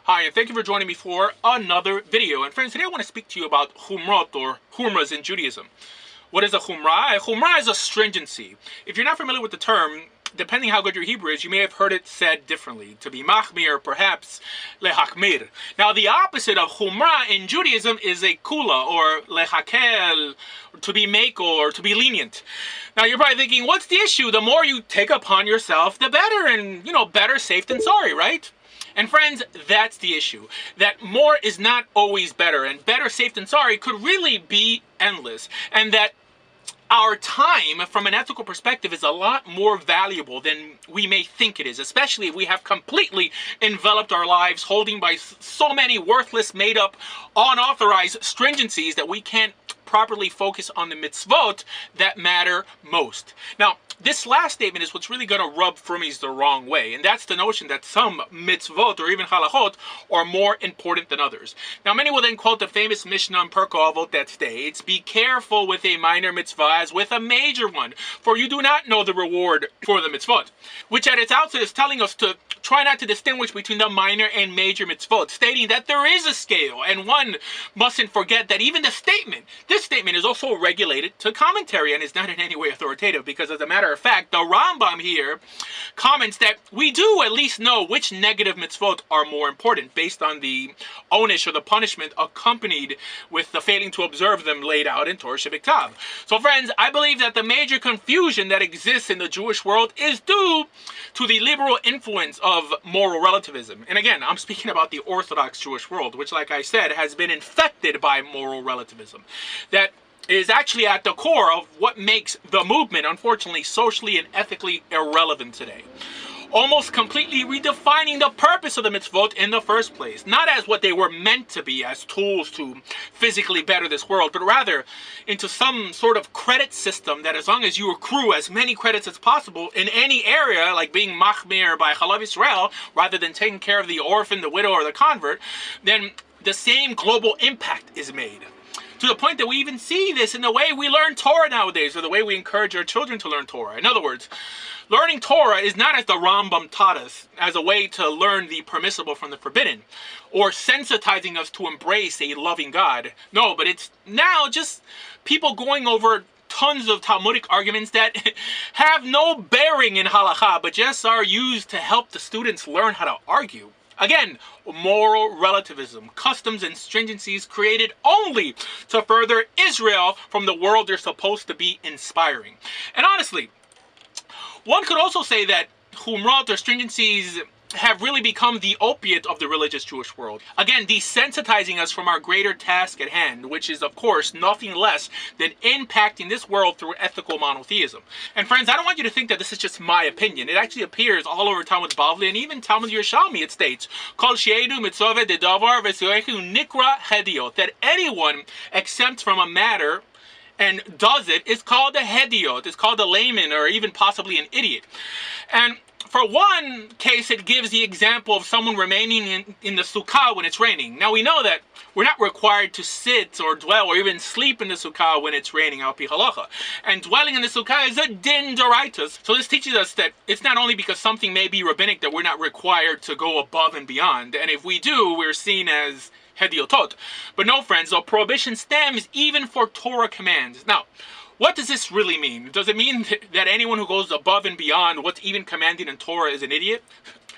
Hi, and thank you for joining me for another video. And friends, today I want to speak to you about Chumrot, or Humras in Judaism. What is a Chumrah? A Chumrah is a stringency. If you're not familiar with the term, depending how good your Hebrew is, you may have heard it said differently. To be machmir, perhaps lehachmir. Now, the opposite of Chumrah in Judaism is a kula, or lechakel, to be mako, or to be lenient. Now, you're probably thinking, what's the issue? The more you take upon yourself, the better, and, better safe than sorry, right? And friends, that's the issue. That more is not always better, and better safe than sorry could really be endless. And that our time, from an ethical perspective, is a lot more valuable than we may think it is, especially if we have completely enveloped our lives holding by so many worthless, made-up, unauthorized stringencies that we can't properly focus on the mitzvot that matter most. Now, this last statement is what's really going to rub Frumies the wrong way, and that's the notion that some mitzvot, or even halachot, are more important than others. Now, many will then quote the famous Mishnah in Perko Avot that states, "Be careful with a minor mitzvah as with a major one, for you do not know the reward for the mitzvot," which at its outset is telling us to try not to distinguish between the minor and major mitzvot, stating that there is a scale, and one mustn't forget that even this statement is also regulated to commentary and is not in any way authoritative, because as a matter of fact, the Rambam here comments that we do at least know which negative mitzvot are more important based on the onish, or the punishment accompanied with the failing to observe them laid out in Torah Shebiktav. So friends, I believe that the major confusion that exists in the Jewish world is due to the liberal influence of moral relativism. And again, I'm speaking about the Orthodox Jewish world, which, like I said, has been infected by moral relativism. That is actually at the core of what makes the movement, unfortunately, socially and ethically irrelevant today. Almost completely redefining the purpose of the mitzvot in the first place. Not as what they were meant to be, as tools to physically better this world, but rather into some sort of credit system that as long as you accrue as many credits as possible in any area, like being machmir by Chalav Yisrael, rather than taking care of the orphan, the widow, or the convert, then the same global impact is made. To the point that we even see this in the way we learn Torah nowadays, or the way we encourage our children to learn Torah. In other words, learning Torah is not, as the Rambam taught us, as a way to learn the permissible from the forbidden, or sensitizing us to embrace a loving God. No, but it's now just people going over tons of Talmudic arguments that have no bearing in halakha, but just are used to help the students learn how to argue. Again, moral relativism, customs and stringencies created only to further Israel from the world they're supposed to be inspiring. And honestly, one could also say that Chumrot, or stringencies, have really become the opiate of the religious Jewish world. Again, desensitizing us from our greater task at hand, which is, of course, nothing less than impacting this world through ethical monotheism. And friends, I don't want you to think that this is just my opinion. It actually appears all over Talmud Bavli and even Talmud Yerushalmi. It states, Kol she'edu mitzvah dedavar v'suechu nikra hediot, that anyone exempt from a matter and does it is called a hediot, it's called a layman, or even possibly an idiot. And for one case, it gives the example of someone remaining in the sukkah when it's raining. Now, we know that we're not required to sit or dwell or even sleep in the sukkah when it's raining, al pi halacha. And dwelling in the sukkah is a din d'oraitos. So this teaches us that it's not only because something may be rabbinic that we're not required to go above and beyond. And if we do, we're seen as hediotot. But no, friends, the prohibition stems even for Torah commands. Now, what does this really mean? Does it mean that anyone who goes above and beyond what's even commanded in Torah is an idiot?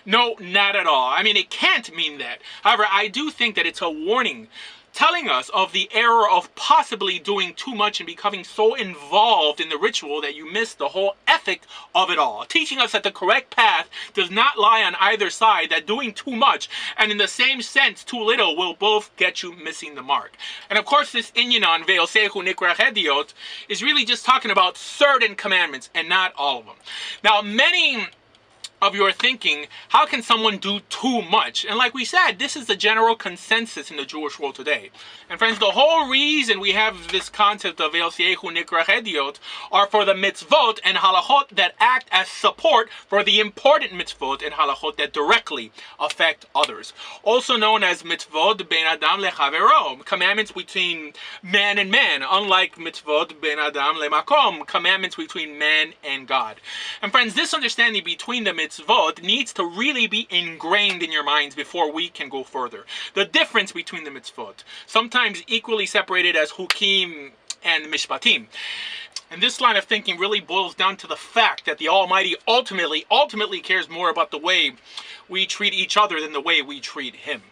No, not at all. I mean, it can't mean that. However, I do think that it's a warning telling us of the error of possibly doing too much and becoming so involved in the ritual that you miss the whole ethic of it all. Teaching us that the correct path does not lie on either side, that doing too much and in the same sense too little will both get you missing the mark. And of course, this inyan on ve'osehu nikra hediot is really just talking about certain commandments and not all of them. Now, many of you are thinking, how can someone do too much? And like we said, this is the general consensus in the Jewish world today. And friends, the whole reason we have this concept of ve'osehu nikra hediot are for the mitzvot and halachot that act as support for the important mitzvot and halachot that directly affect others. Also known as mitzvot ben adam lechavero, commandments between man and man, unlike mitzvot ben adam lemakom, commandments between man and God. And friends, this understanding between the mitzvot mitzvot needs to really be ingrained in your minds before we can go further. The difference between the mitzvot, sometimes equally separated as hukim and mishpatim. And this line of thinking really boils down to the fact that the Almighty ultimately cares more about the way we treat each other than the way we treat Him.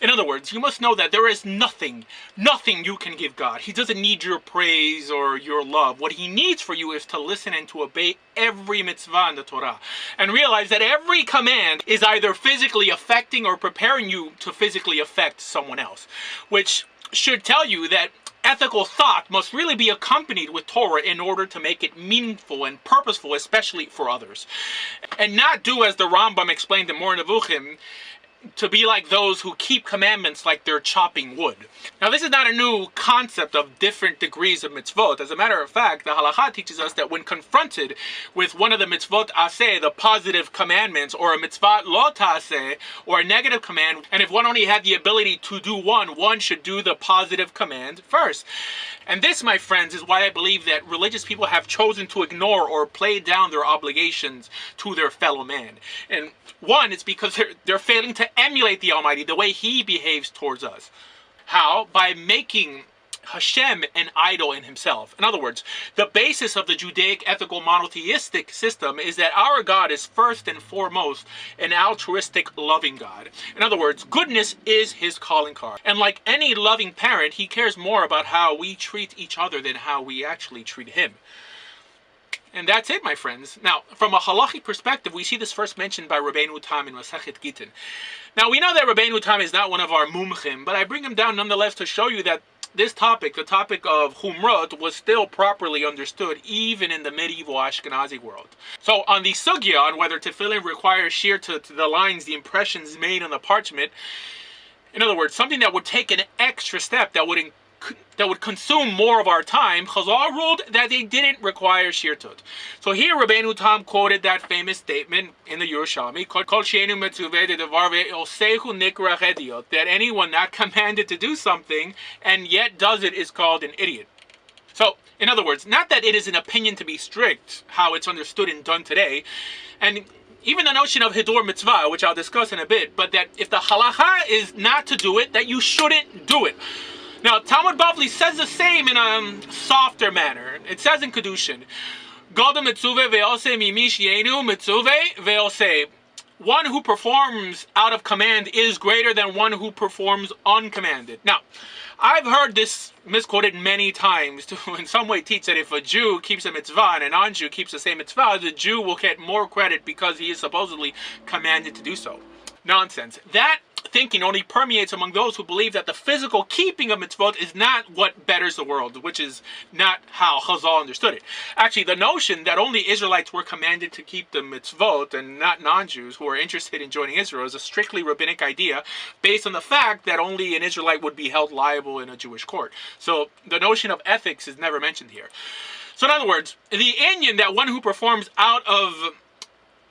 In other words, you must know that there is nothing you can give God. He doesn't need your praise or your love. What He needs for you is to listen and to obey every mitzvah in the Torah. And realize that every command is either physically affecting or preparing you to physically affect someone else. Which should tell you that ethical thought must really be accompanied with Torah in order to make it meaningful and purposeful, especially for others. And not do as the Rambam explained in Mor Nevuchim, to be like those who keep commandments like they're chopping wood. Now, this is not a new concept of different degrees of mitzvot. As a matter of fact, the halakha teaches us that when confronted with one of the mitzvot aseh, the positive commandments, or a mitzvah lo taseh, or a negative command, and if one only had the ability to do one should do the positive command first. And this, my friends, is why I believe that religious people have chosen to ignore or play down their obligations to their fellow man. And one, it's because they're failing to emulate the Almighty the way He behaves towards us. How? By making Hashem an idol in Himself. In other words, the basis of the Judaic ethical monotheistic system is that our God is first and foremost an altruistic, loving God. In other words, goodness is His calling card. And like any loving parent, He cares more about how we treat each other than how we actually treat Him. And that's it, my friends. Now, from a halachic perspective, we see this first mentioned by Rabbeinu Tam in Masechet Gittin. Now, we know that Rabbeinu Tam is not one of our mumchim, but I bring him down nonetheless to show you that this topic, the topic of Chumrot, was still properly understood even in the medieval Ashkenazi world. So on the sugya, on whether tefillin requires shear to the lines, the impressions made on the parchment, in other words, something that would take an extra step that would consume more of our time, Chazal ruled that they didn't require shirtut. So here Rabbeinu Tam quoted that famous statement in the Yerushalmi, that anyone not commanded to do something and yet does it is called an idiot. So, in other words, not that it is an opinion to be strict, how it's understood and done today, and even the notion of Hidur Mitzvah, which I'll discuss in a bit, but that if the halacha is not to do it, that you shouldn't do it. Now, Talmud Bavli says the same in a softer manner. It says in Kedushin, one who performs out of command is greater than one who performs uncommanded. Now, I've heard this misquoted many times to in some way teach that if a Jew keeps a mitzvah and a non-Jew keeps the same mitzvah, the Jew will get more credit because he is supposedly commanded to do so. Nonsense. That thinking only permeates among those who believe that the physical keeping of mitzvot is not what betters the world, which is not how Chazal understood it. Actually, the notion that only Israelites were commanded to keep the mitzvot and not non-Jews who are interested in joining Israel is a strictly rabbinic idea based on the fact that only an Israelite would be held liable in a Jewish court. So the notion of ethics is never mentioned here. So in other words, the inyan that one who performs out of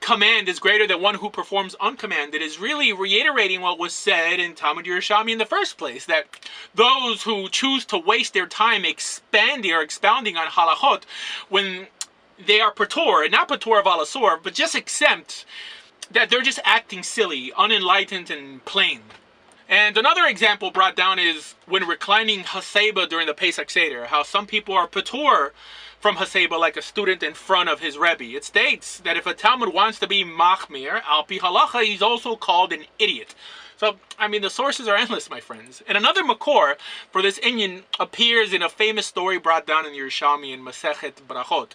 command is greater than one who performs uncommanded is really reiterating what was said in Talmud Yerushalmi in the first place, that those who choose to waste their time expanding or expounding on halachot when they are patur, and not patur of alasor, but just exempt, that they're just acting silly, unenlightened, and plain. And another example brought down is when reclining haseba during the Pesach Seder, how some people are patur from haseba like a student in front of his Rebbe. It states that if a Talmud wants to be machmir, al pi halacha, he's also called an idiot. So, I mean, the sources are endless, my friends. And another makor for this inyan appears in a famous story brought down in Yerushalmi in Masechet Brachot.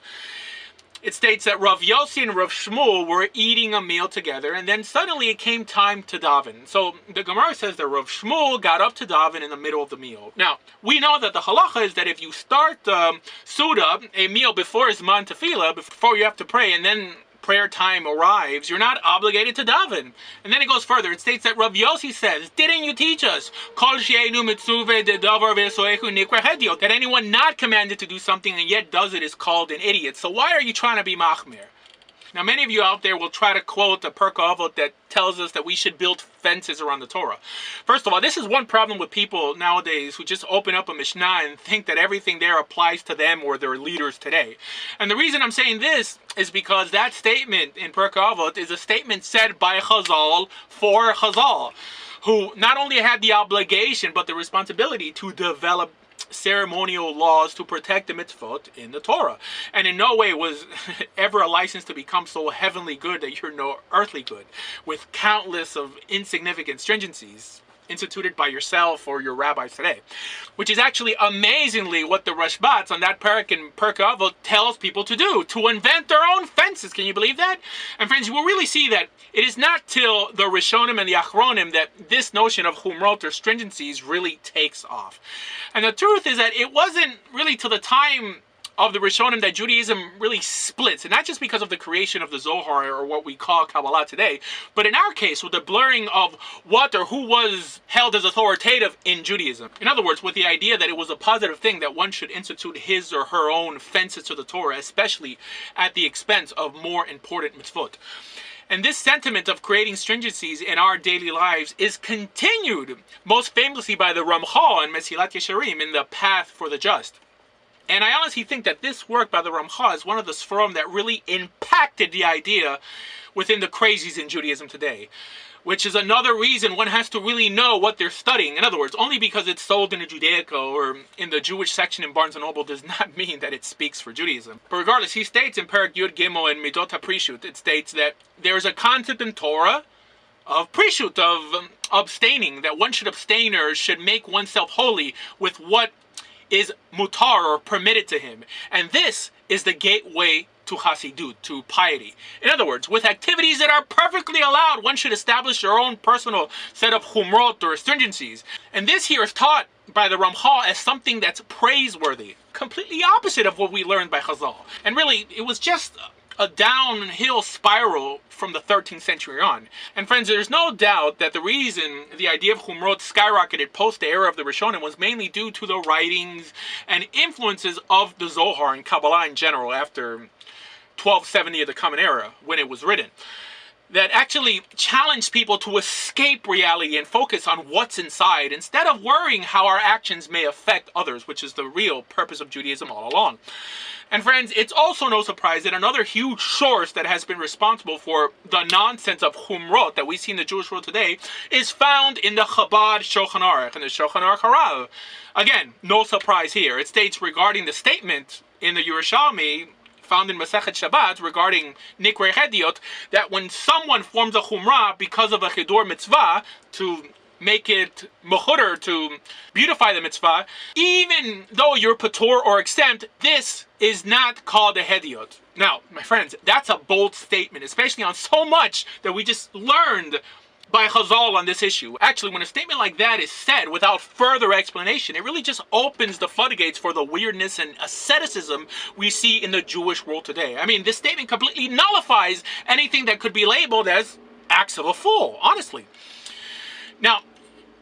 It states that Rav Yossi and Rav Shmuel were eating a meal together, and then suddenly it came time to daven. So the Gemara says that Rav Shmuel got up to daven in the middle of the meal. Now, we know that the halacha is that if you start Suda, a meal before Zman Tefillah, before you have to pray, and then prayer time arrives, you're not obligated to daven. And then it goes further. It states that Rav Yossi says, didn't you teach us that anyone not commanded to do something and yet does it is called an idiot? So why are you trying to be machmir? Now, many of you out there will try to quote a Pirkei Avot that tells us that we should build fences around the Torah. First of all, this is one problem with people nowadays who just open up a Mishnah and think that everything there applies to them or their leaders today. And the reason I'm saying this is because that statement in Pirkei Avot is a statement said by Chazal for Chazal, who not only had the obligation but the responsibility to develop ceremonial laws to protect the mitzvot in the Torah, and in no way was ever a license to become so heavenly good that you're no earthly good, with countless of insignificant stringencies instituted by yourself or your rabbis today, which is actually amazingly what the Rashbats on that parak in Pirkei Avot tells people to do, to invent their own fences. Can you believe that? And friends, you will really see that it is not till the Rishonim and the Achronim that this notion of Chumrot or stringencies really takes off. And the truth is that it wasn't really till the time of the Rishonim that Judaism really splits, and not just because of the creation of the Zohar or what we call Kabbalah today, but in our case with the blurring of what or who was held as authoritative in Judaism. In other words, with the idea that it was a positive thing that one should institute his or her own fences to the Torah, especially at the expense of more important mitzvot. And this sentiment of creating stringencies in our daily lives is continued most famously by the Ramchal in Mesilat Yesharim in the Path for the Just. And I honestly think that this work by the Ramchal is one of the Sforim that really impacted the idea within the crazies in Judaism today. Which is another reason one has to really know what they're studying. In other words, only because it's sold in a Judaica or in the Jewish section in Barnes & Noble does not mean that it speaks for Judaism. But regardless, he states in Perek Yud Gimel in Midot HaPrishut, it states that there's a concept in Torah of prishut, of abstaining, that one should abstain or should make oneself holy with what is mutar or permitted to him. And this is the gateway to Hasidut, to piety. In other words, with activities that are perfectly allowed, one should establish their own personal set of chumrot or stringencies. And this here is taught by the Ramchal as something that's praiseworthy, completely opposite of what we learned by Chazal. And really, it was just a downhill spiral from the 13th century on. And friends, there's no doubt that the reason the idea of Chumrot skyrocketed post the era of the Rishonim was mainly due to the writings and influences of the Zohar and Kabbalah in general after 1270 of the Common Era, when it was written, that actually challenged people to escape reality and focus on what's inside instead of worrying how our actions may affect others, which is the real purpose of Judaism all along. And friends, it's also no surprise that another huge source that has been responsible for the nonsense of Chumrot that we see in the Jewish world today is found in the Chabad Shulchan Aruch and the Shulchan Aruch Harav. Again, no surprise here. It states regarding the statement in the Yerushalmi found in Masechet Shabbat regarding Nikrei Hediot, that when someone forms a Chumrah because of a Chidur mitzvah to make it mechuder, to beautify the mitzvah, even though you're patur or exempt, this is not called a Hediot. Now, my friends, that's a bold statement, especially on so much that we just learned by Chazal on this issue. Actually, when a statement like that is said without further explanation, it really just opens the floodgates for the weirdness and asceticism we see in the Jewish world today. I mean, this statement completely nullifies anything that could be labeled as acts of a fool, honestly. Now,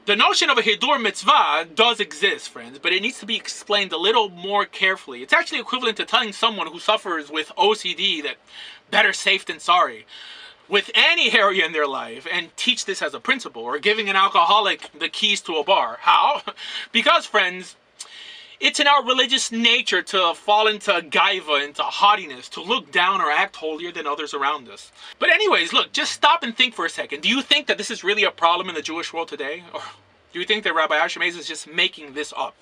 the notion of a Hidur mitzvah does exist, friends, but it needs to be explained a little more carefully. It's actually equivalent to telling someone who suffers with OCD that better safe than sorry with any area in their life, and teach this as a principle, or giving an alcoholic the keys to a bar. How? Because, friends, it's in our religious nature to fall into gaiva, into haughtiness, to look down or act holier than others around us. But anyways, look, just stop and think for a second. Do you think that this is really a problem in the Jewish world today? Or do you think that Rabbi Asher Meza is just making this up?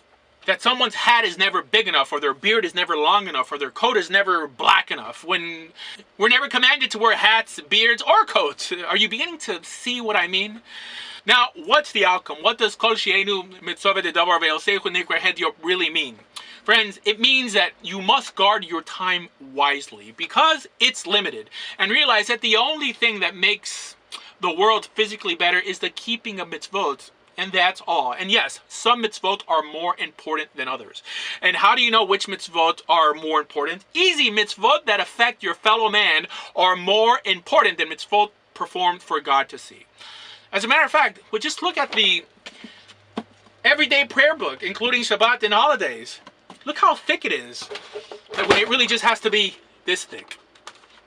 That someone's hat is never big enough, or their beard is never long enough, or their coat is never black enough, when we're never commanded to wear hats, beards, or coats. Are you beginning to see what I mean? Now, what's the outcome? What does Kol She'enu Mitzvah Dedavar Ve'Yosechu Nikrei Hediot really mean? Friends, it means that you must guard your time wisely, because it's limited. And realize that the only thing that makes the world physically better is the keeping of mitzvot. And that's all. And yes, some mitzvot are more important than others. And how do you know which mitzvot are more important? Easy. Mitzvot that affect your fellow man are more important than mitzvot performed for God to see. As a matter of fact, we'll just look at the everyday prayer book, including Shabbat and holidays. Look how thick it is. Like when it really just has to be this thick.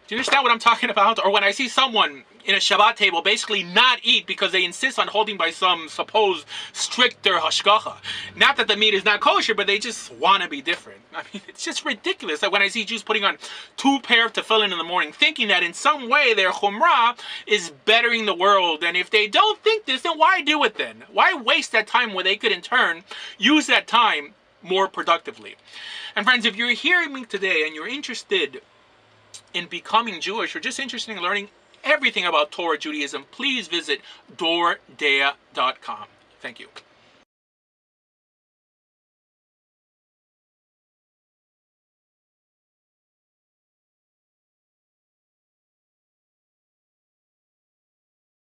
Do you understand what I'm talking about? Or when I see someone in a Shabbat table basically not eat because they insist on holding by some supposed stricter hashgacha. Not that the meat is not kosher, but they just want to be different. I mean, it's just ridiculous that when I see Jews putting on 2 pair of tefillin in the morning, thinking that in some way their chumrah is bettering the world. And if they don't think this, then why do it then? Why waste that time where they could in turn use that time more productively? And friends, if you're hearing me today and you're interested in becoming Jewish or just interested in learning everything about Torah Judaism, please visit doordea.com. Thank you.